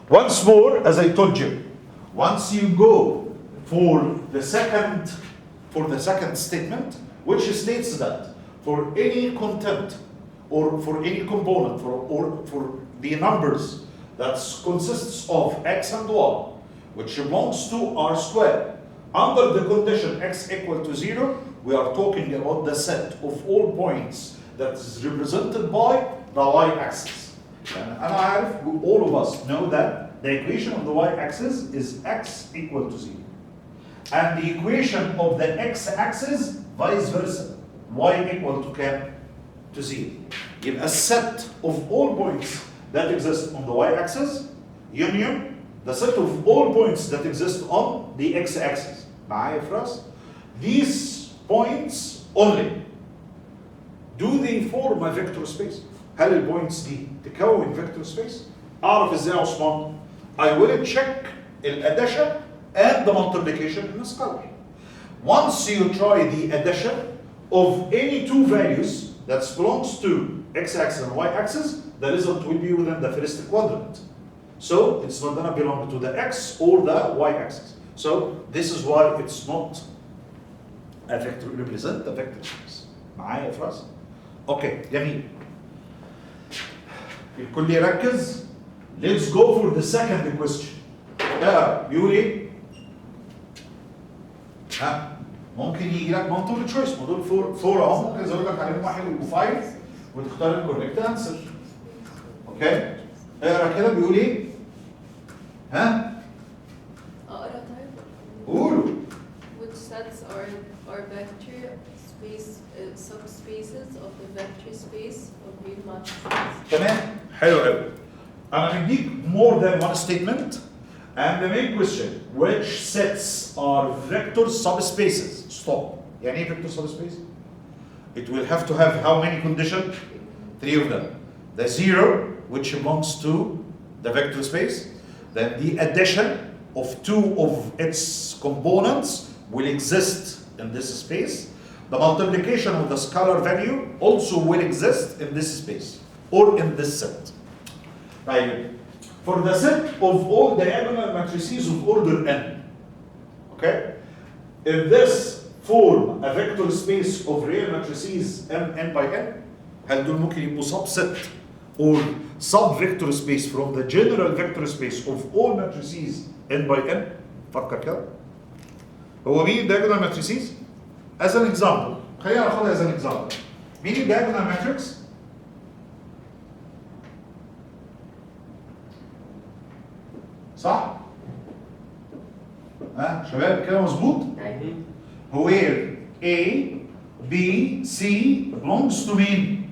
Once more, as I told you, once you go for the second statement, which states that for any content or for any component or for the numbers that consists of x and y, which belongs to R squared, under the condition x equal to 0, we are talking about the set of all points that is represented by the y-axis. And all of us know that the equation of the y-axis is x equal to 0. And the equation of the x-axis, vice versa, y equal to كام? To 0. Give a set of all points that exist on the y-axis, union the set of all points that exist on the x-axis. معايا فراس؟ These points only, do they form a vector space? هل البوينتس دي تكون vector space؟ أعرف إزاي يا عثمان؟ I will check الaddition and the multiplication in a scalar. Once you try the addition of any two values that belongs to x-axis and y-axis, the result will be within the first quadrant. So it's not going to belong to the x or the y-axis. So this is why it's not a vector, represent a vector space. معايا يا فراس؟ اوكي جميل. الكل يركز. Let's go for the second question. بيقول ايه؟ ممكن يجي لك منطول تشويس، دول فور اهو، ممكن ازود لك عليهم واحد يبقوا 5 وتختار الكوريكت انسر. اوكي؟ اقرا كده بيقول ايه؟ اقرا طيب. قولوا. Which sets are vector space subspaces of the vector space of real matrices. تمام؟ حلو قوي. انا هديك more than one statement. And the main question, which sets are vector subspaces? Stop. يعني ايه vector subspace? It will have to have how many conditions? 3 of them. The 0, which belongs to the vector space. Then the addition of 2 of its components will exist in this space. The multiplication of the scalar value also will exist in this space or in this set. Right. For the set of all diagonal matrices of order n, okay? If this form a vector space of real matrices n by n, هل دول ممكن يبقوا subset or sub-vector space from the general vector space of all matrices n by n? فكر كده. هو مين diagonal matrices؟ As an example، خلينا ناخدها as an example. مين diagonal matrix؟ صح؟ شباب كده مظبوط؟ where A, B, C belongs to مين؟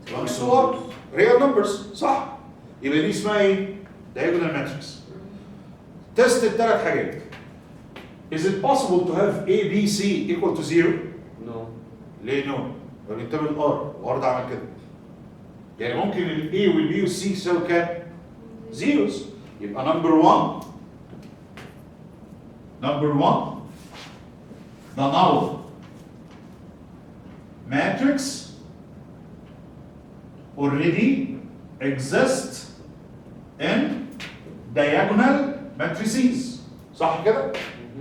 belongs to what? real numbers صح؟ يبقى دي اسمها ايه؟ diagonal matrix. تست الثلاث حاجات. Is it possible to have A, B, C equal to 0? No. ليه no؟ بننتبه للار، وار ده عمل كده. يعني ممكن ال A وال B وال C يساوي كام؟ zeros. يبقى number one, the null matrix already exists in diagonal matrices. صح كده؟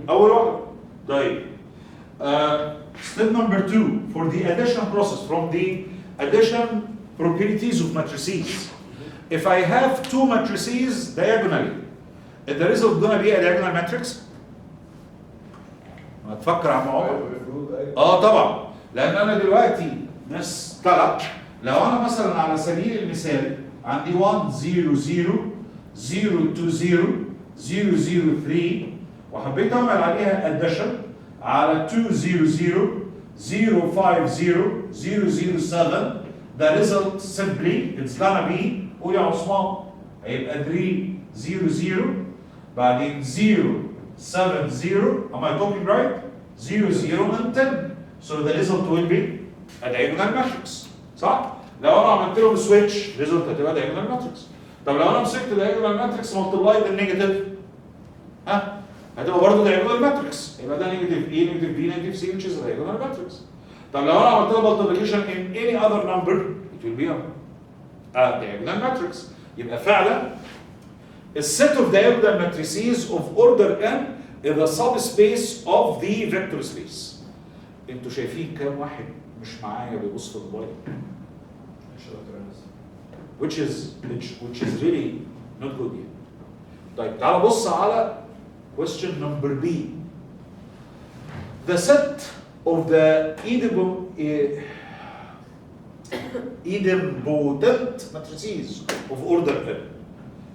أول واحدة. طيب. Step number 2 for the addition process from the addition properties of matrices. If I have two matrices diagonally, is the result gonna be a diagonal matrix? هتفكر يا عم عمر؟ طبعا، لأن أنا دلوقتي ناس طلع لو أنا مثلا على سبيل المثال عندي 1 0 0 0 2 0 0 0 3 وحبيت أعمل عليها addition على 2 0 0 0 5 0 0 0 7, the result simply it's gonna be قول يا عثمان هيبقى 3 0 0 بعدين 0 7 0, am I talking right? 0 0 and 10. So the result will be a diagonal matrix. صح؟ لو انا عملت لهم سويتش result هتبقى diagonal matrix. طب لو انا مسكت diagonal matrix multiplied بالنيجاتيف هتبقى برضه diagonal matrix. يبقى ده نيجاتيف A نيجاتيف B نيجاتيف C which is a diagonal matrix. طب لو انا عملت لها multiplication in any other number it will be a diagonal matrix. يبقى فعلا a set of diagonal matrices of order n is a subspace of the vector space. انتوا شايفين كام واحد مش معايا بيبص في الموبايل؟ which is really not good here. طيب تعال بص على question number B. The set of the idempotent matrices of order n.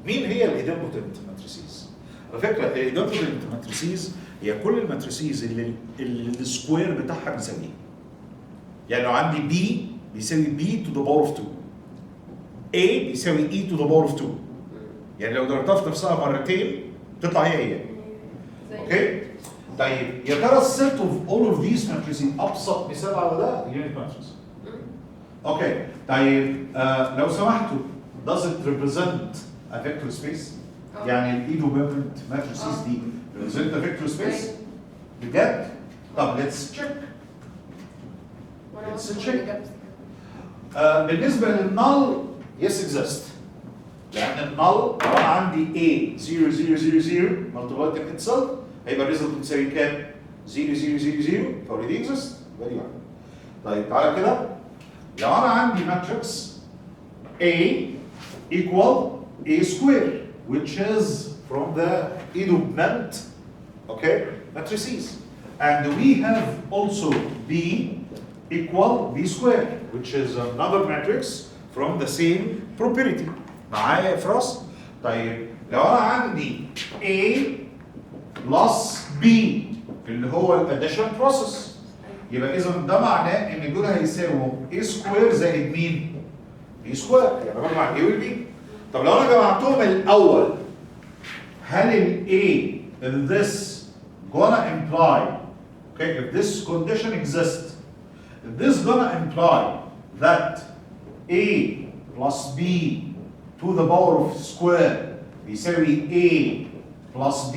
مين هي الidempotent matrices؟ على فكرة الidempotent matrices هي كل الماتريسيز اللي السكوير بتاعها بيساوي. يعني لو عندي B بيساوي B to the power of 2. A بيساوي E to the power of 2. يعني لو ضربتها في نفسها مرتين تطلع هي. اوكي؟ طيب يا ترى السيت اوف اول اوف ذيس ماتريسز ابسط مثال على ده اليونت ماتريس. اوكي طيب لو سمحتوا does it represent a vector space؟ يعني الايدوبيمنت ماتريسز دي represent a vector space؟ بجد؟ طب let's check. let's check. بالنسبه للنال yes exist. لان النال لو انا عندي A 0 0 0 0 multiplied itself هيبقى الريزلت بتساوي كام؟ 0 0 0 0 فاوريدي اكزيست فيري واحد. طيب تعالى كده لو انا عندي ماتريكس A equal A square which is from the idempotent okay matrices and we have also B equal B square which is another matrix from the same property. معايا في راس؟ طيب لو انا عندي A plus B اللي هو الاديشن بروسيس يبقى اذا ده معناه ان دول هيساووا A سكوير زائد مين؟ B سكوير يبقى بجمع A وال B. طب لو انا جمعتهم الاول هل ال A in this gonna imply okay if this condition exists if this gonna imply that A plus B to the power of square بيساوي A plus B.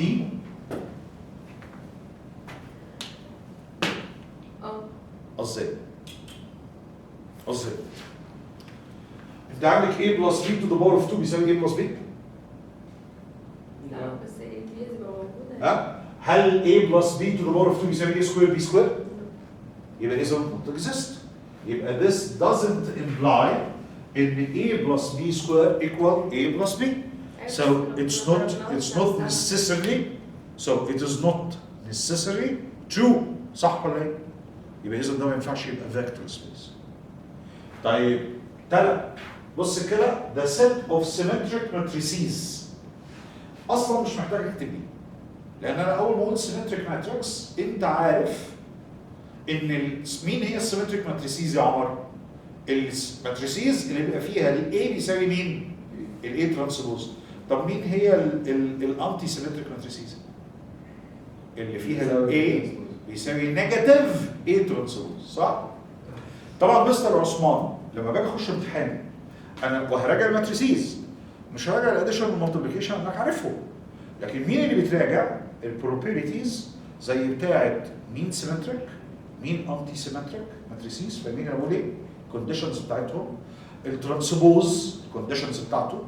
ازاي؟ ازاي؟ انت عندك A plus B to the power of 2 بيساوي A plus B؟ لا بس دي تبقى موجودة. ها؟ هل A plus B to the power of 2 بيساوي A square B square؟ يبقى إذا not exist. يبقى this doesn't imply ان A plus B square equal A plus B. So it's not necessarily so it is not necessary true. صح ولا ايه؟ يبقى اذا ده ما ينفعش يبقى فيكتور سبيس. طيب بص كده the set of symmetric matrices اصلا مش محتاج اكتب ليه. لان انا اول ما اقول symmetric matrix انت عارف ان مين هي السيمتريك ماتريسيز يا عمر؟ الماتريسيز اللي بيبقى فيها الاي بيساوي مين؟ الاي ترانسبوز. طب مين هي الانتي سيمتريك ماتريسيز؟ اللي فيها الاي بيساوي نيجاتيف اي ترانسبوز صح؟ طبعا مستر عثمان لما باجي اخش امتحان انا وهراجع الماتريسيز مش هراجع الاديشن والمالتيبليكيشن انك عارفهم. لكن مين اللي بتراجع؟ البروبرتيز زي بتاعه مين سيمتريك مين انتي سيمتريك ماتريسيز. فاهمين انا بقول ايه؟ الكونديشنز بتاعتهم الترانسبوز الكونديشنز بتاعته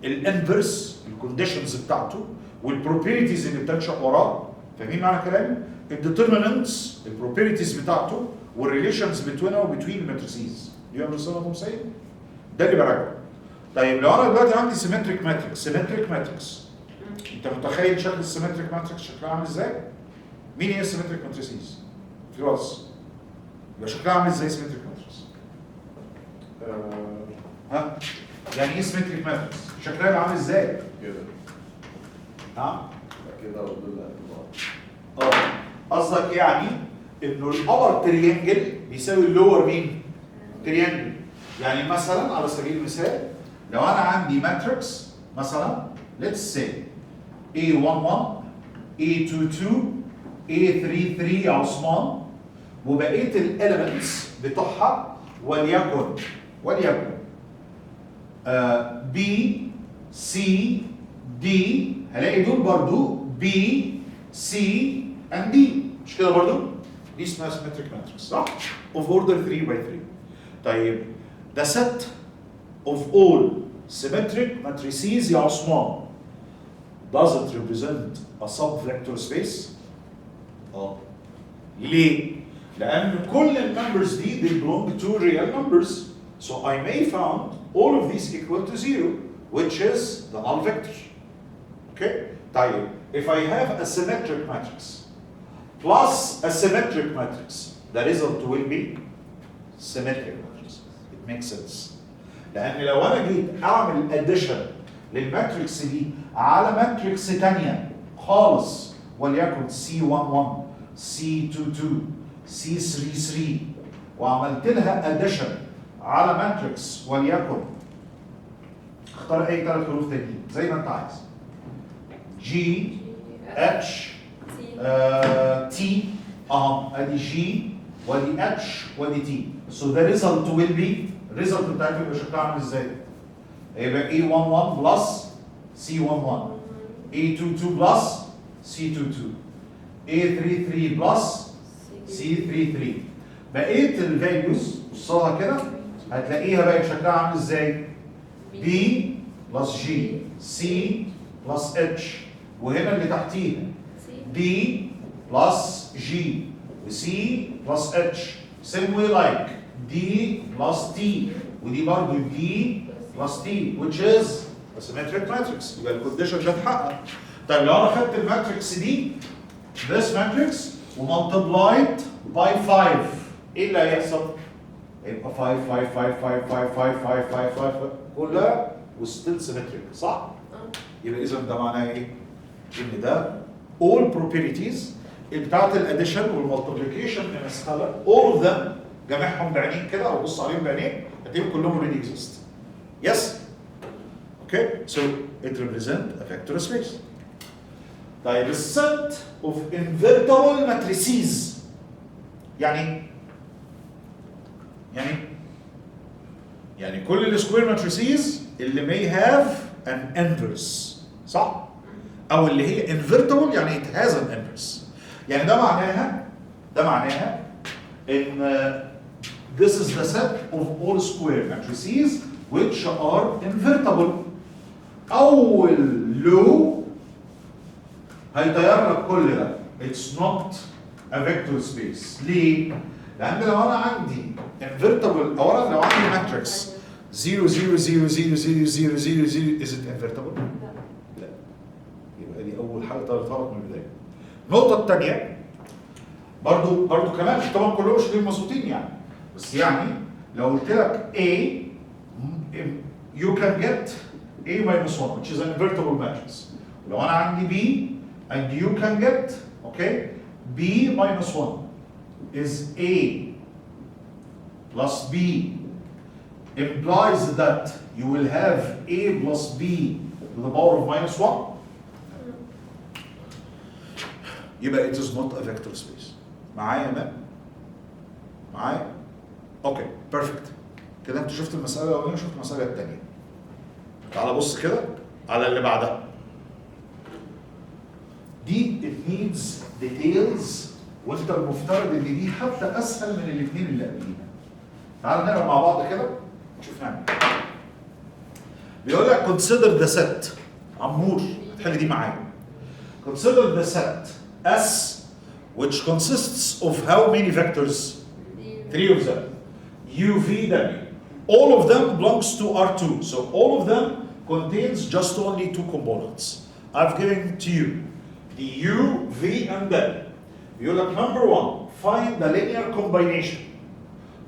الانفرس الكونديشنز بتاعته والبروبرتيز اللي بتنشا وراه. فاهمين معنى كلامي؟ الديترمينانتس البروبرتيز بتاعته والريليشنز بتوينها وبتوين الماتريسيز. دي انا رسالة ام سيد ده اللي براجعه. طيب لو انا دلوقتي عندي سيمتريك ماتريكس انت متخيل شكل السيمتريك ماتريكس شكلها عامل ازاي؟ مين هي السيمتريك ماتريسيز؟ في راس يبقى شكلها عامل ازاي سيمتريك ماتريكس؟ ها؟ يعني ايه سيمتريك ماتريكس؟ شكلها عامل ازاي؟ كده نعم؟ كده ودول قصدك يعني انه الابر تريانجل بيساوي اللور مين؟ تريانجل. يعني مثلا على سبيل المثال لو انا عندي ماتريكس مثلا let's say A11 A22 A33 يا عثمان وبقيه الاليمنتس بتوعها وليكن B C D هلاقي دول برضو B C and D مش كده برضو؟ دي اسمها symmetric matrix صح؟ of order 3 by 3. طيب the set of all symmetric matrices يا عثمان does it represent a sub-vector space؟ ليه؟ لأن كل المembers دي they belong to real numbers. So I may found all of these equal to 0, which is the null vector. Okay? طيب, if I have a symmetric matrix plus a symmetric matrix, the result will be symmetric matrix. It makes sense. لأن لو أنا جيت أعمل addition للماتريكس دي على ماتريكس تانية خالص وليكن C11 C22 C33 وعملت لها addition على ماتريكس وليكن اختار اي ثلاث حروف تانيين زي ما انت عايز G H T ادي G ودي H ودي T. So the result will be الريزلت بتاعتي يبقى شكلها عامل ازاي؟ يبقى A11 بلس C11 A22 بلس C22 A33 بلس C33. بقيت الفاليوز بصها كده هتلاقيها بقت شكلها عامل ازاي؟ B بلس G C بلس H وهنا اللي تحتيها B بلس G وC بلس H same way like D plus T ودي برضه D plus T which is a symmetric matrix. يبقى الكونديشن ده اتحقق. طيب لو انا خدت الماتريكس دي this matrix ومultiplied by 5 ايه اللي هيحصل؟ يبقى 5 5 5 5 5 5 5 5 5 كلها وستيل سيمتريك صح؟ يبقى اذا ده معناه ايه؟ ان ده all properties بتاعت الاديشن والمالتيبليكيشن ان سكالر all of them جمعهم بعينيك كده او بص عليهم بعينيك هتلاقيهم كلهم already exist. Yes? Okay? So it represents a vector space. طيب الست of invertible matrices يعني كل السكوير ماتريسيز اللي may have an inverse صح؟ أو اللي هي invertible يعني it has an inverse. يعني ده معناها إن this is the set of all square matrices which are invertible. أول لو هيطير لك كل ده. It's not a vector space. ليه؟ لأن لو أنا عندي invertible أولا لو عندي matrix 0 0 0 0 0 0 0 0 is it invertible؟ لا. يبقى دي أول حاجة طيرتها لك من البداية. النقطة الثانية برضو كمان طبعا كلهم مش مظبوطين يعني بس يعني لو قلت لك A you can get A minus 1 which is an invertible matrix. لو أنا عندي B and you can get okay B minus 1 is A plus B implies that you will have A plus B to the power of minus 1. يبقى it is not a vector space. معايا يا مان؟ معايا؟ اوكي بيرفكت. كده انت شفت المسألة الأولانية وشفت المسألة الثانية. تعال بص كده على اللي بعدها. دي it needs details وانت المفترض ان دي حتى اسهل من الاثنين اللي قبليها. تعال نقرا مع بعض كده نشوف نعمل. بيقول لك consider the set عمور هتحل دي معايا. Consider the set S which consists of how many vectors? 3 of them. U, V, W. All of them belongs to R2. So all of them contains just only 2 components. I've given to you the U, V, and W. You look number 1, find the linear combination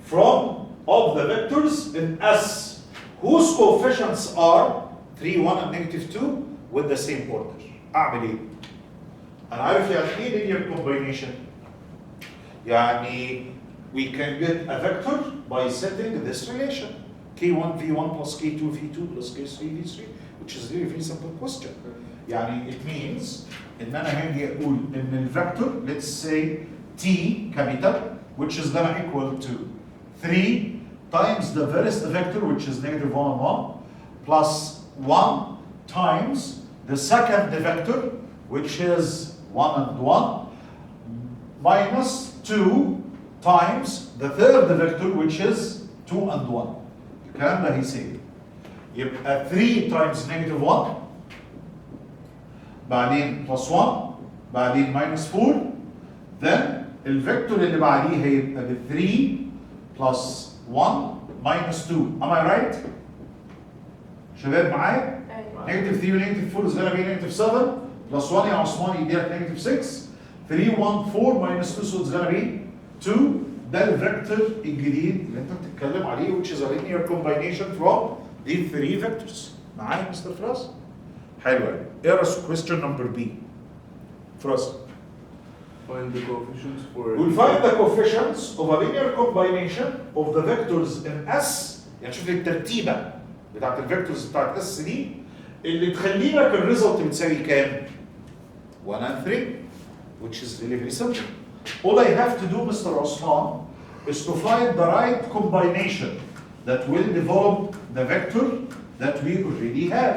from of the vectors in S whose coefficients are 3, 1, and negative 2 with the same order. أعمل إيه؟ أنا عارف يعني إيه linear combination؟ يعني we can get a vector by setting this relation K1 V1 plus K2 V2 plus K3 V3 which is really very simple question. يعني it means إن أنا هاجي أقول إن الفector let's say T capital which is gonna equal to 3 times the first vector which is negative 1 and 1 plus 1 times the second vector which is 1 and 1 minus 2 times the third vector which is 2 and 1. الكلام ده هيساوي يبقى 3 times negative 1 بعدين plus 1 بعدين minus 4 then الفيكتور اللي بعديه هيبقى ب 3 plus 1 minus 2 am I right؟ شباب معايا؟ نيجاتيف 3 ونيجاتيف 4 is gonna be negative 7 plus 1 يا عثمان يديلك نيجاتيف 6 3 1 4 minus 2 so it's gonna be 2 ده الفيكتور الجديد اللي انت بتتكلم عليه which is a linear combination from these 3 vectors معايا مستر فراس؟ حلو قوي اقرا question number B فراس Find the coefficients for. We'll find the coefficients of a linear combination of the vectors in S يعني شوف الترتيبه بتاعت الفيكتورز بتاعت S دي اللي تخلي لك الريزلت بتساوي كام؟ 1 and 3 which is really very simple. All I have to do Mr. Osman is to find the right combination that will develop the vector that we already have.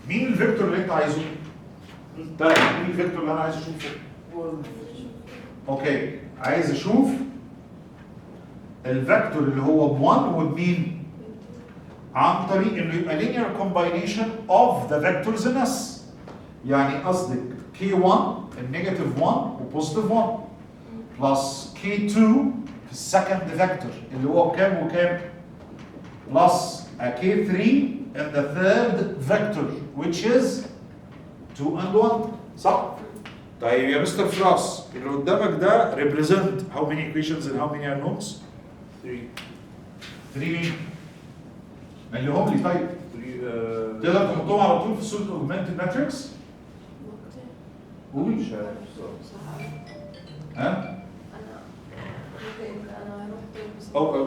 مين الفيكتور اللي انت عايزه؟ طيب مين الفيكتور اللي انا عايز اشوفه؟ اوكي عايز اشوف الفيكتور اللي هو ب1 وبمين؟ عن طريق انه يبقى linear combination of the vectors in S. يعني قصدك K1 النيجاتيف 1 وبوزيتيف 1 بلس K2 في السكند فيكتور اللي هو كام وكام؟ بلس K3 in the third vector which is 2 and 1 صح؟ طيب يا مستر فراس اللي قدامك ده represent how many equations and how many unknowns؟ 3. 3 مين؟ مليهم لي طيب 3 تقدر تحطهم على طول في صورة augmented matrix؟ قول مش عارف الصراحة. ها؟ انا رحت أو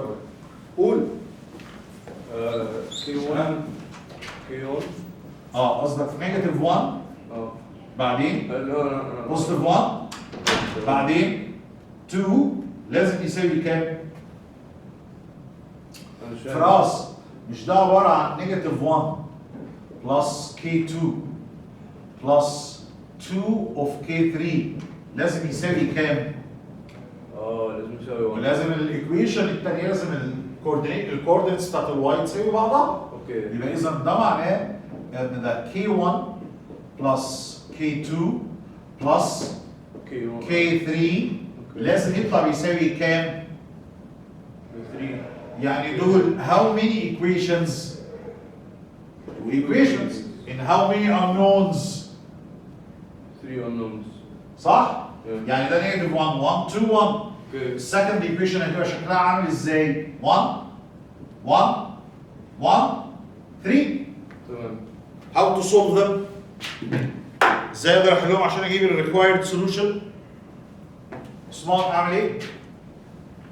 قول K1 K1 قصدك نيجاتيف 1 بعدين لا بوزيتيف 1 بعدين 2 لازم يساوي كام؟ فراس مش ده عبارة عن نيجاتيف 1 بلس K2 بلس 2 of K3 لازم يساوي كام؟ لازم يساوي 1. ولازم الايكويشن الثانيه لازم الكوردينتس بتاعت الواي تساوي بعضها. اوكي. يبقى اذا ده معناه ان ده K1 بلس K2 بلس K3 لازم يطلع بيساوي كام؟ 3. يعني دول how many equations؟ 2 equations in how many unknowns؟ 3 unknowns. صح؟ Yeah. يعني ده نيجاتيف 1 1 2 1 اوكي. السكند ايكويشن هتبقى شكلها عامل ازاي؟ 1 1 1 3 تمام. How to solve them؟ ازاي اقدر احلهم عشان اجيب الريكوايرد سولوشن؟ عثمان اعمل ايه؟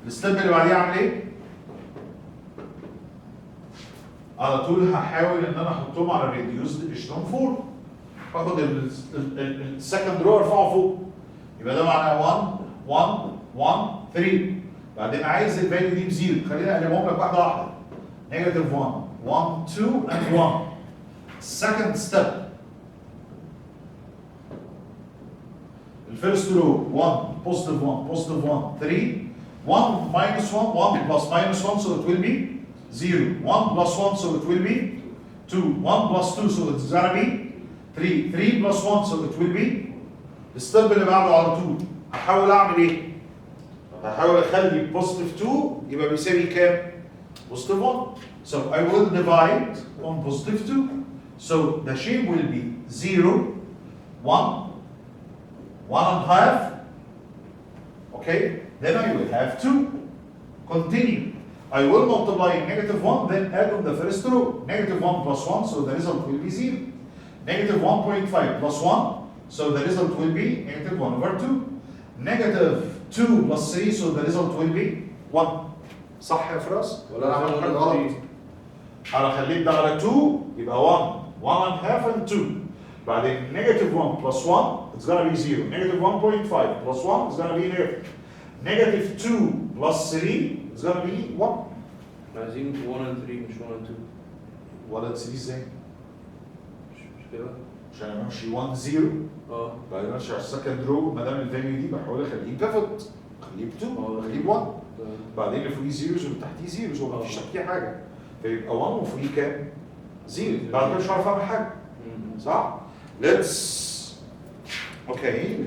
الستيب اللي بعديه اعمل ايه؟ على طول هحاول ان انا احطهم على الريديوسد اشتون 4 باخد السكند رو ارفعه فوق يبقى ده معناه 1 1 1 3 بعدين عايز الفاليو دي بزيرو خلينا اقلبهم لك واحده واحده نيجاتيف 1 1 2 and 1 second step الفيرست رو 1 positive 1 positive 1 3 1 minus 1 1 plus minus 1 so it will be 0 1 plus 1 so it will be 2 1 plus 2 so it's gonna be 3 3 plus 1 so it will be الستيب اللي بعده على طول هحاول اعمل ايه؟ هحاول اخلي بوزيتيف 2 يبقى بيساوي كام؟ بوزيتيف 1 so I will divide on positive 2 so the shape will be 0 1 1 and a half okay then I will have 2 continue I will multiply negative 1 then add on the first row negative 1 plus 1 so the result will be 0 negative 1.5 plus 1 so the result will be negative 1 over 2 negative 2 plus 3 so the result will be 1 صح يا فراس؟ ولا انا عملت حاجه غلط؟ انا خليت ده على 2 يبقى 1 1 and half and 2 بعدين negative 1 plus 1 it's gonna be 0 negative 1.5 plus 1 is gonna be negative negative 2 plus 3 it's gonna be 1 عايزين 1 and 3 مش 1 and 2. ولا 3 ازاي؟ مش كده؟ عشان امشي 1 0 بعدين امشي على السكند رو ما دام الفاليو دي بحاول اخليه بيفوت اخليه ب 2 اخليه ب 1 بعدين اللي فوقيه زيروز واللي تحتيه زيروز هو مفيش تحتيه حاجه فيبقى 1 وفوقيه كام؟ 0 بعد كده مش هعرف اعمل حاجه صح؟ let's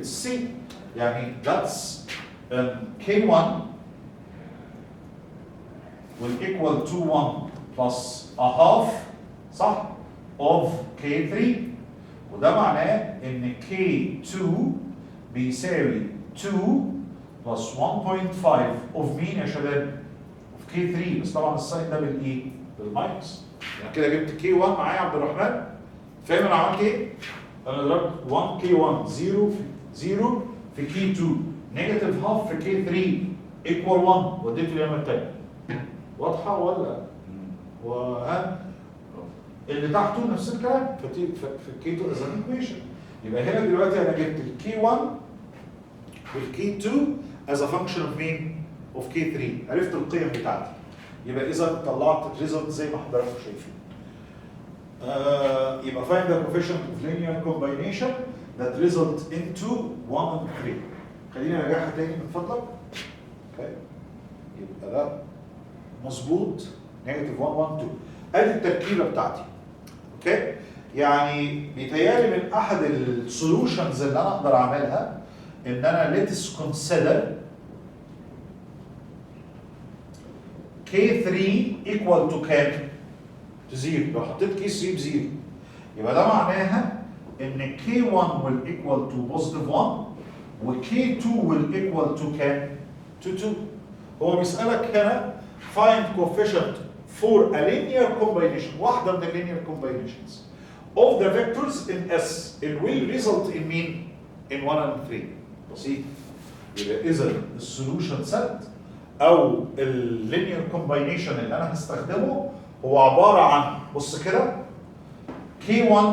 see. يعني that's K1 will equal to 1 plus a half صح of K3 وده معناه ان K2 بيساوي 2 plus 1.5 of مين يا شباب؟ of K3 بس طبعا الساين ده بالايه؟ بالماينس. يعني كده جبت K1 معايا عبد الرحمن. فاهم انا عملت ايه؟ انا ضربت 1 K1 0 في K2 نيجاتيف هاف في K3 ايكوال 1 وديته اليمين التاني. واضحه ولا؟ وها اللي تحته نفس الكلام في K2 از ان ايكويشن. يبقى هنا دلوقتي انا جبت K1 والK2 as a function of مين؟ of K3. عرفت القيم بتاعتي. يبقى اذا طلعت الريزلت زي ما حضراتكم شايفين. يبقى find the coefficient of linear combination that result into 1 and 3. خلينا نرجعها تاني من فضلك. اوكي. يبقى ده مظبوط نيجاتيف 1 1 2. ادي التركيبه بتاعتي. اوكي؟ يعني بيتهيألي من احد السولوشنز اللي انا اقدر اعملها ان انا let's consider K3 equal to كام؟ to 0. لو حطيت K3 ب 0 يبقى ده معناها ان K1 will equal to positive 1 و K2 will equal to كام؟ to 2. هو بيسألك هنا find coefficient for a linear combination واحدة من ال linear combinations of the vectors in S it will result in مين؟ in 1 and 3. بسيط. يبقى إذا السولوشن سيت أو اللينير كومباينيشن اللي أنا هستخدمه هو عبارة عن بص كده K1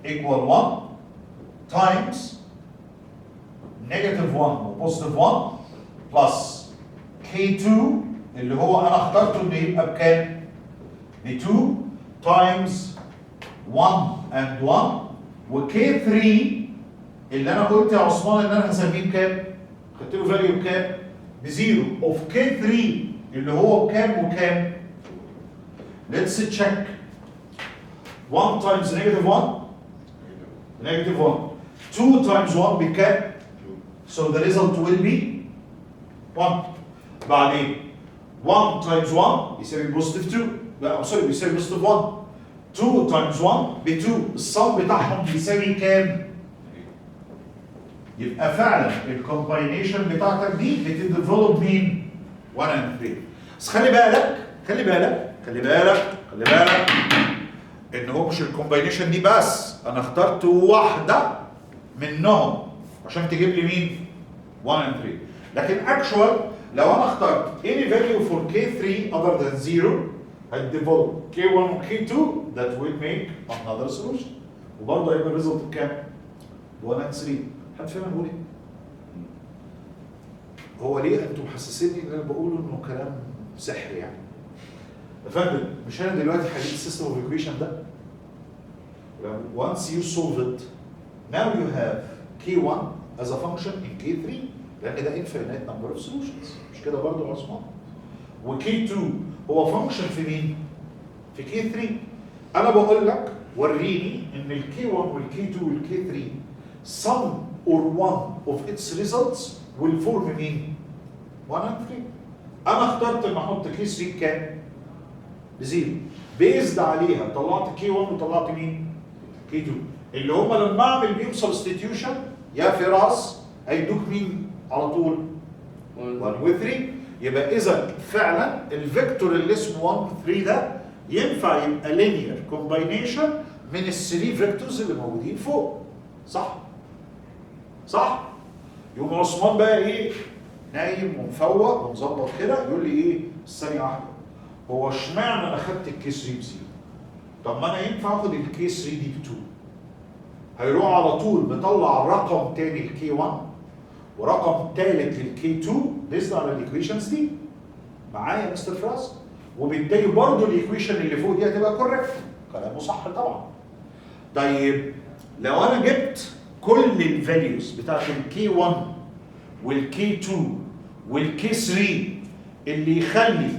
equal 1 times negative 1 و positive 1 plus K2 اللي هو أنا اخترته إنه يبقى بكام؟ ب 2 times 1 and 1 و K3 اللي انا قلت يا عثمان ان انا هسميه بكام؟ خدت له فاليو بكام؟ بزيرو اوف K3 اللي هو بكام وكام؟ Let's check 1 times negative 1 negative 1 2 times 1 بكام؟ so the result will be 1. بعدين 1 times 1 بيساوي بوزيتيف 2 لا سوري بيساوي بوزيتيف 1 2 times 1 ب 2 الصم بتاعهم بيساوي كام؟ يبقى فعلا الكومباينيشن بتاعتك دي بتديفلوب مين؟ 1 and 3. بس خلي بالك ان هو مش الكومباينيشن دي بس، انا اخترت واحده منهم عشان تجيب لي مين؟ 1 and 3. لكن اكشوال لو انا اخترت any value for K3 other than 0 هتديفلوب K1 و K2 that will make another solution وبرضه هيبقى الريزلت بكام؟ 1 and 3. حد فاهم انا بقول ايه؟ هو ليه انتم محسسيني ان انا بقوله انه كلام سحر يعني؟ يا فندم مش انا دلوقتي حليت السيستم اوف ايكويشن ده؟ once you solve it now you have K1 as a function in K3 لان ده infinite number of solutions مش كده برضه يا عثمان؟ و K2 هو function في مين؟ في K3. انا بقول لك وريني ان ال K1 وال K2 وال K3 sum or one of its results will form مين؟ 1 and 3. انا اخترت ان احط K3 بكام؟ بزيرو. بيزد عليها طلعت K1 وطلعت مين؟ K2 اللي هم لما اعمل بيهم سبستيتيوشن يا فراس هيدوك مين على طول؟ 1 و 3. يبقى اذا فعلا الفيكتور اللي اسمه 1 و 3 ده ينفع يبقى لينير كومباينيشن من الثري فيكتورز اللي موجودين فوق. صح؟ صح؟ يقوم عثمان بقى ايه؟ نايم ومفوق ومظبط كده يقول لي ايه؟ ثانية واحدة هو اشمعنى انا خدت الكي 3 ب 0؟ طب ما انا ينفع اخد الكي 3 دي ب 2. هيروح على طول مطلع رقم تاني للكي 1 ورقم تالت للكي 2 بيزد على الايكويشنز دي. معايا يا مستر فراس؟ وبالتالي برضه الايكويشن اللي فوق دي هتبقى كوريكت. كلامه صح طبعا. طيب لو انا جبت كل الفاليوز بتاعت الكي 1 والكي 2 والكي 3 اللي يخلي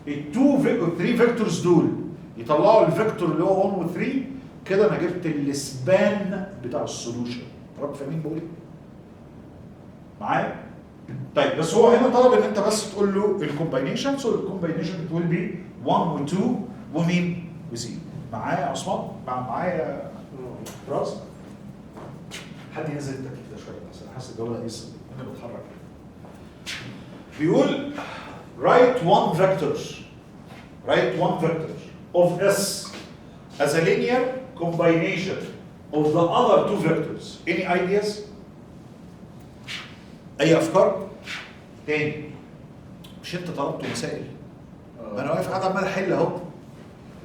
ال 3 فيكتورز دول يطلعوا الفيكتور اللي هو 1 و 3 كده انا جبت السبان بتاع السولوشن. حضرتك فاهمين بقول ايه؟ معايا؟ طيب بس هو هنا طلب ان انت بس تقول له الكومباينيشن، سو الكومباينيشن بتقول بي 1 و2 ومين؟ وزي. معايا يا عثمان؟ معايا راس؟ حد ينزل التكييف ده شويه بس انا حاسس الجو ده يسر انا بتحرك. بيقول write one vector of S as a linear combination of the other two vectors. Any ideas? أي أفكار؟ تاني مش أنت طلبت مسائل؟ أنا واقف قاعد عمال أحل أهو.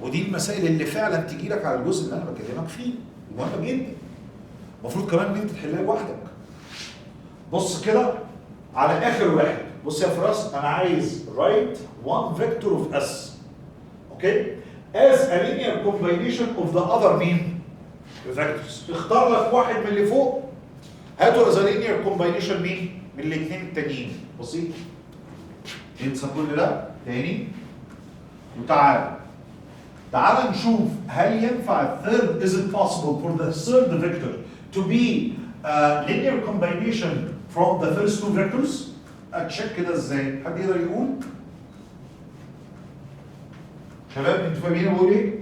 ودي المسائل اللي فعلا تجي لك على الجزء اللي أنا بكلمك فيه، مهمة جدا. المفروض كمان إن أنت تحلها لوحدك. بص كده على آخر واحد، بص يا فراس أنا عايز write one vector of S. أوكي؟ as a linear combination of the other مين؟ vectors. اختار لك واحد من اللي فوق هاتوا as a linear combination مين؟ من الاثنين التانيين. بسيط. انسى كل ده تاني وتعال نشوف هل ينفع third is it possible for the third vector to be a linear combination from the first two vectors؟ اتشيك كده ازاي؟ حد يقدر يقول؟ شباب انتوا فاهمين بقول ايه؟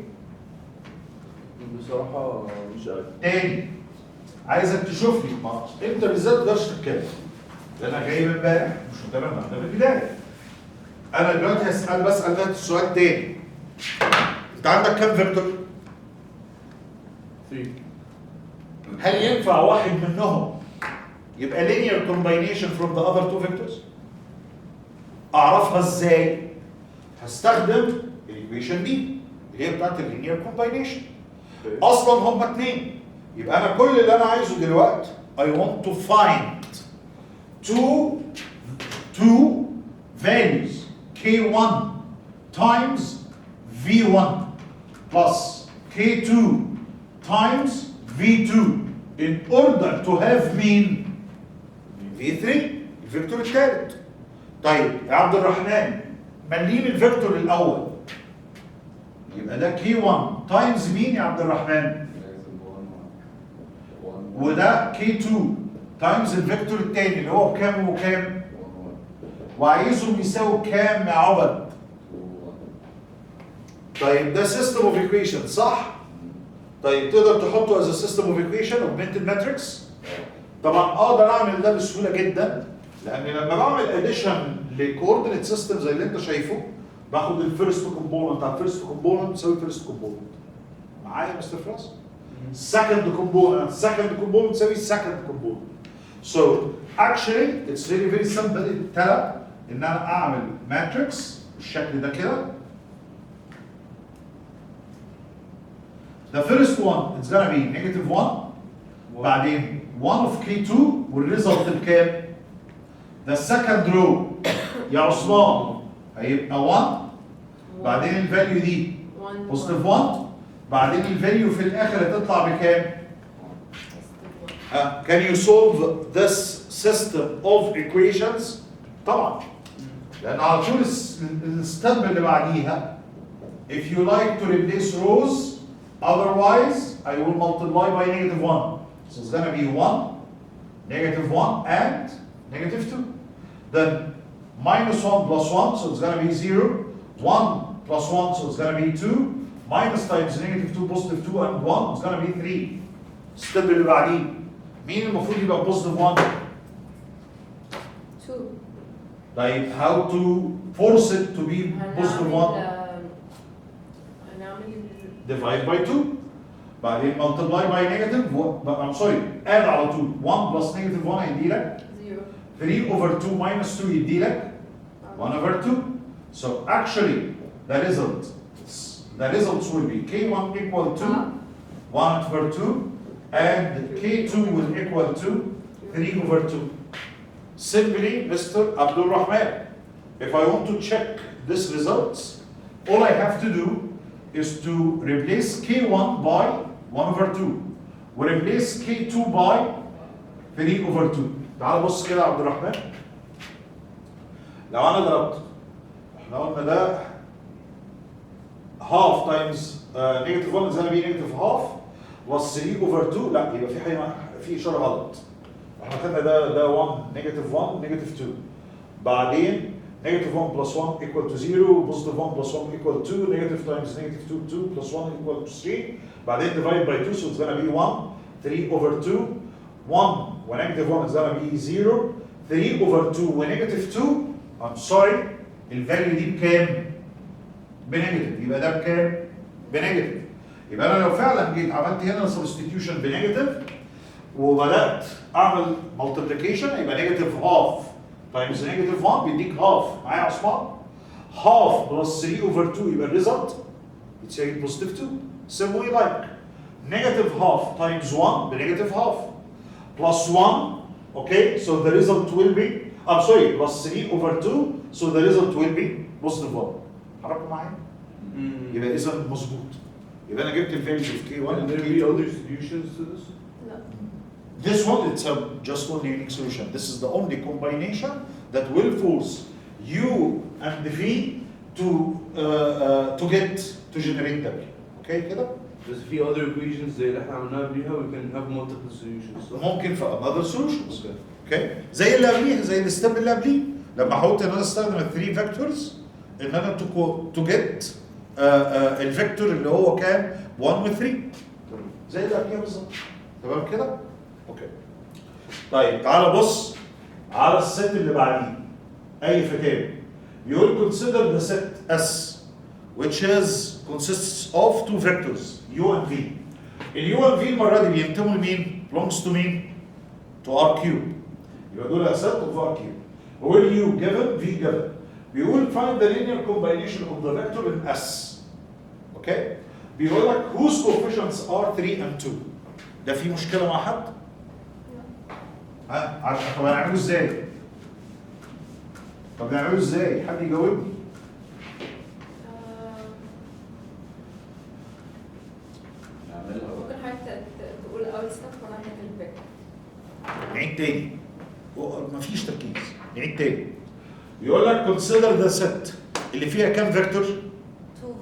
بصراحة مش عارف. تاني عايزك تشوف لي ما انت بالذات ما تقدرش تتكلم لان انا جاي من امبارح مش متابع معانا من البدايه. انا دلوقتي بسال ده السؤال تاني. انت عندك كام فيكتور؟ 3. هل ينفع واحد منهم يبقى linear combination from the other two vectors؟ اعرفها ازاي؟ هستخدم الايكويشن دي اللي هي بتاعت اللينير كومباينيشن. اصلا هما اتنين، يبقى انا كل اللي انا عايزه دلوقتي I want to find two values K1 times V1 plus K2 times V2 in order to have مين؟ V3 الفيكتور الثالث. طيب يا عبد الرحمن مليين الفيكتور الاول يبقى ده K1 تايمز مين يا عبد الرحمن؟ وده K2 تايمز الفيكتور الثاني اللي هو بكام وكام؟ وعايزهم يساووا كام يا عبد؟ طيب ده سيستم اوف ايكويشن صح؟ طيب تقدر تحطه از سيستم اوف ايكويشن اوجمنتد ماتريكس؟ طبعا اقدر اعمل ده بسهوله جدا لان لما بعمل اديشن لكوردينيت سيستم زي اللي انت شايفه باخد الفيرست كومبوننت على الفيرست كومبوننت تساوي الفيرست كومبوننت. معايا يا مستر فراس؟ second component تساوي second component. So actually it's very simple. ابتدى ان انا اعمل ماتريكس بالشكل ده كده. The first one it's gonna be -1 بعدين 1 of K2 والريزلت بكام؟ The second row يا عثمان هيبقى 1 بعدين الفاليو دي بوزيتيف 1 بعدين الفاليو في الاخر هتطلع بكام؟ Can you solve this system of equations؟ طبعا لان على طول الستيب اللي بعديها if you like to replace rows otherwise I will multiply by -1 so it's gonna be 1 -1 and -2 then -1 plus 1 so it's gonna be 0 1 plus 1 so it's gonna be 2 minus times -2 positive 2 and 1 it's gonna be 3 الستيب اللي بعديه مين المفروض يبقى positive 1؟ 2. طيب how to force it to be positive 1؟ هنعمل divide by 2 بعدين multiply by negative I'm sorry add على طول 1 plus -1 هيدي لك 0 3 over 2 minus 2 يدي لك 1 over 2 so actually the results will be K1 equal to 1 over 2 and K2 will equal to 3 over 2. Simply, Mr. Abdul Rahman, if I want to check this results, all I have to do is to replace K1 by 1 over 2 وreplace K2 by 3 over 2. تعال بص كده يا عبد الرحمن. لو انا ضربت احنا قلنا ده half times -1 is going to be -half بلس 3 اوفر 2 لا يبقى في اشاره غلط. احنا خدنا ده 1 نيجاتيف 1 نيجاتيف 2 بعدين نيجاتيف 1 بلس 1 equal to 0 بوزيتيف 1 بلس 1 equal to نيجاتيف تايمز نيجاتيف 2 2 بلس 1 equal to 3 بعدين divide by 2 so it's gonna be 1 3 over 2 1 ونيجاتيف 1 is gonna be 0 3 over 2 ونيجاتيف 2 I'm sorry الفاليو دي بكام؟ بنيجاتيف يبقى ده بكام؟ بنيجاتيف يبقى انا لو فعلا جيت عملت هنا سبستيتيوشن بنيجاتيف وبدات اعمل ملتبليكيشن يبقى نيجاتيف هاف تايمز نيجاتيف 1 بيديك هاف معايا يا عثمان؟ هاف بلس 3 اوفر 2 يبقى الريزلت يتساوي بوزيتيف 2 same way like negative half times 1 بنيجاتيف هاف plus 1 okay so the result will be I'm sorry plus 3 over 2 so the result will be positive 1 حركوا معايا؟ يبقى اذا مظبوط يبقى انا جبت الفاليوز اوف K1 Can and there be K2 other solutions to this? لا. This one it's a just one unique solution. This is the only combination that will force U and V to get to generate W. Okay كده؟ بس في other equations زي اللي احنا عملناها قبليها we can have multiple solutions صح؟ ممكن في another solutions. Okay. Okay؟ زي اللي قبليه زي الستيب اللي قبليه لما حاولت ان انا استخدم ال 3 فيكتورز ان انا to get الفيكتور اللي هو كان 1 و 3 زي اللي قبليها بالظبط. تمام كده؟ اوكي. طيب تعالى بص على الست اللي بعديه اي فتاه بيقول consider the set S which consists of two vectors U and V. ال U and V المرة دي بينتموا لمين؟ belongs to مين؟ to RQ. يبقى دول a set of RQ. وال U given V given. بيقول find the linear combination of the vector in S. اوكي؟ بيقول لك whose coefficients are 3 and 2. ده في مشكلة مع حد؟ ها؟ عارف طب هنعمله ازاي؟ طب نعمله ازاي؟ حد يجاوبني. ممكن حضرتك تقول اول ستيب وانا هعمل الفكره. نعيد تاني. مفيش تركيز. نعيد تاني. بيقول لك consider the set اللي فيها كام فيكتور؟ 2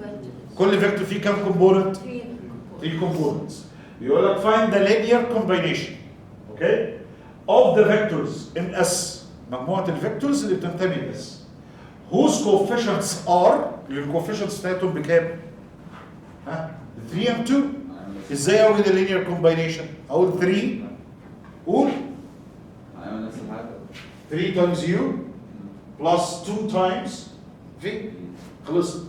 vectors. كل فيكتور فيه كام كومبوننت؟ 3 3 components. بيقول لك find the linear combination. اوكي؟ of the vectors in S. مجموعة الفيكتورز اللي بتنتمي ل S. whose coefficients are الكوفيشنتس بتاعتهم بكام؟ ها؟ 3 and 2. ازاي اوجد اللينير كومباينيشن؟ اقول 3 قول هنعمل نفس الحاجة 3 times U plus 2 times V خلصت.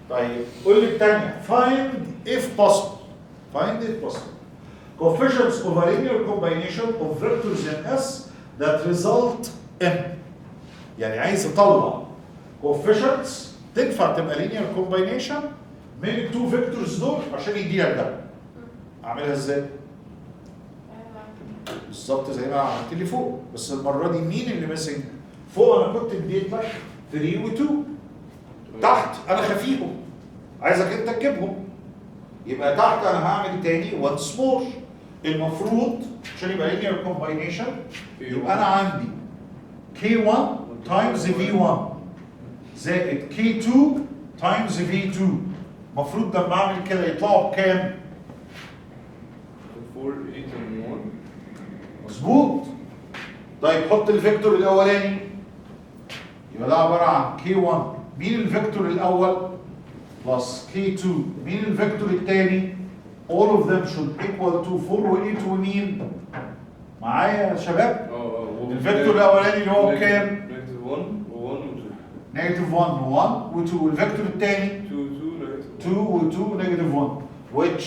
طيب قول لي الثانية find if possible coefficients of a linear combination of vectors in S that result in يعني عايز اطلع coefficients تنفع تبقى linear combination من التو فيكتورز دول عشان يديلك ده. اعملها ازاي؟ بالظبط زي ما عملت لي فوق بس المره دي مين اللي ماسك؟ فوق انا كنت اديت لك 3 و 2 تحت انا خفيهم عايزك انت تجيبهم يبقى تحت انا هعمل تاني once more المفروض عشان يبقى linear combination يبقى انا عندي K1 times V1 زائد K2 times V2 المفروض لما اعمل كده يطلعوا بكام؟ 4 8 and 1 مظبوط. طيب حط الفيكتور الاولاني يبقى ده عباره عن K1 مين الفيكتور الاول بلس K2 مين الفيكتور الثاني all of them should equal to 4 و 8 ومين معايا يا شباب؟ الفيكتور الاولاني اللي هو كام؟ نيجاتيف 1 و1 و2 نيجاتيف 1 و1 و2 والفيكتور الثاني 2 و2 نيجاتيف 1 which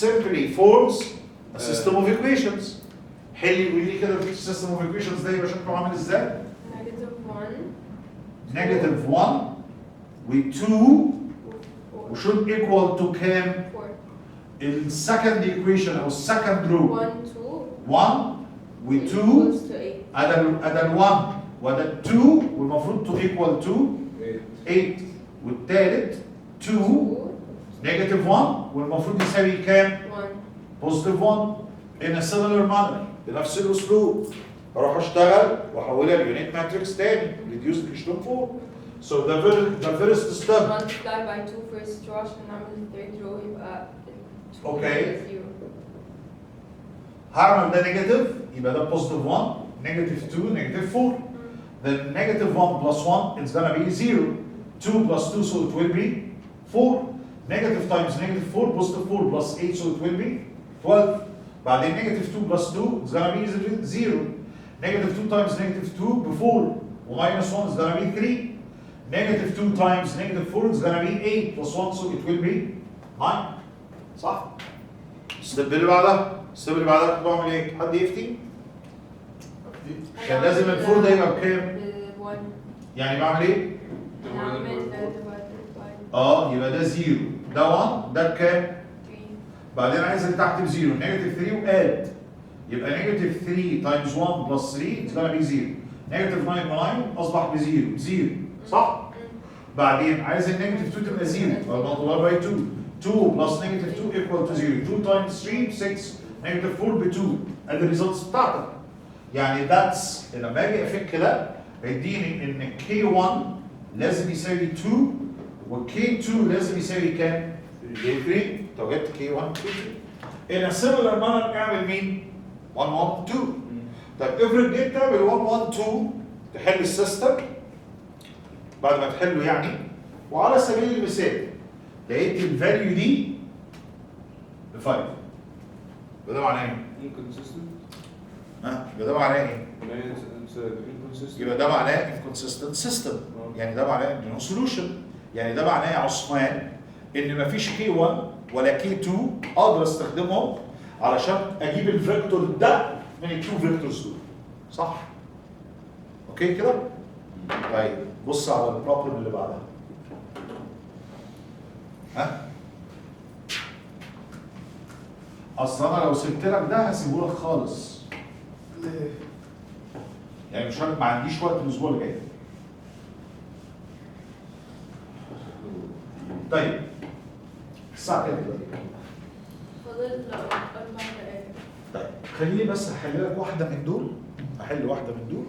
simply forms a system of equations. حل قول لي كده السيستم اوف ايكويشنز ده يبقى شكله عامل ازاي؟ نيجاتيف 1 و2 وشود ايكوال تو كام؟ 4 السكند ايكويشن او السكند رو 1 1 و2 equals to 8 ادى ال 1 وادى ال 2 والمفروض تو ايكوال تو 8 والثالث 2 نيجاتيف 1 والمفروض يساوي كام؟ 1 بوزيتيف 1 in a similar manner بنفس الاسلوب اروح اشتغل واحولها ليونيت ماتريكس تاني ريديوس اشتغل فوق so the first step multiply by 2 first row عشان نعمل third row يبقى 2 Okay. is 0 هعمل ده نيجاتيف يبقى ده بوزيتيف 1 نيجاتيف 2 نيجاتيف 4 then negative 1 plus 1 it's gonna be 0 2 plus 2 so it will be 4 negative times negative 4 positive 4 plus 8 so it will be 12 بعدين negative 2 plus 2 it's gonna be 0 negative 2 times negative 2 before minus 1 is gonna be 3 negative 2 times negative 4 is gonna be 8 plus 1 so it will be 9 صح؟ الستيب اللي بعدها الستيب اللي بعدها كنت بعمل ايه؟ حد يفتي؟ كان لازم الفور ده يبقى بكام؟ ب1 يعني بعمل ايه؟ نعمل divided يبقى ده 0 ده 1 ده بكام؟ 3 بعدين عايز اللي تحت بزيرو نيجاتيف 3 واد يبقى نيجاتيف 3 تايمز 1 بلس 3 it's gonna be 0 نيجاتيف 9 اصبح بزيرو زيرو صح؟ بعدين عايز النيجاتيف 2 تبقى 0 فالمطلوبه باي 2 2 بلس نيجاتيف 2 equal to 0 2 تايمز 3 6 نيجاتيف 4 ب 2 ادي الريزلتس بتاعتك يعني ذاتس لما اجي افك ده هيديني ان K1 لازم يساوي 2 وK2 لازم يساوي كام؟ 3 طب جبت K1 2 in a similar manner اعمل مين؟ 1 1 2 طيب افرض جيت تعمل 1 1 2 تحل السيستم بعد ما تحله يعني وعلى سبيل المثال لقيت الفاليو دي ب 5 يبقى ده معناه ايه؟ inconsistent. يبقى ده معناه ايه؟ It's inconsistent. يبقى ده معناه inconsistent system يعني ده معناه انه solution يعني ده معناه يا عثمان ان مفيش K1 ولا K2 اقدر استخدمهم علشان اجيب الفيكتور ده من التو فيكتورز دول صح؟ اوكي كده؟ طيب بص على البروبلم اللي بعدها اصل انا لو سبت لك ده هسيبه لك خالص يعني مش ما عنديش وقت الاسبوع اللي جاي طيب الساعه كام دلوقتي؟ فاضل 4 دقايق طيب خليني بس احل لك واحده من دول احل واحده من دول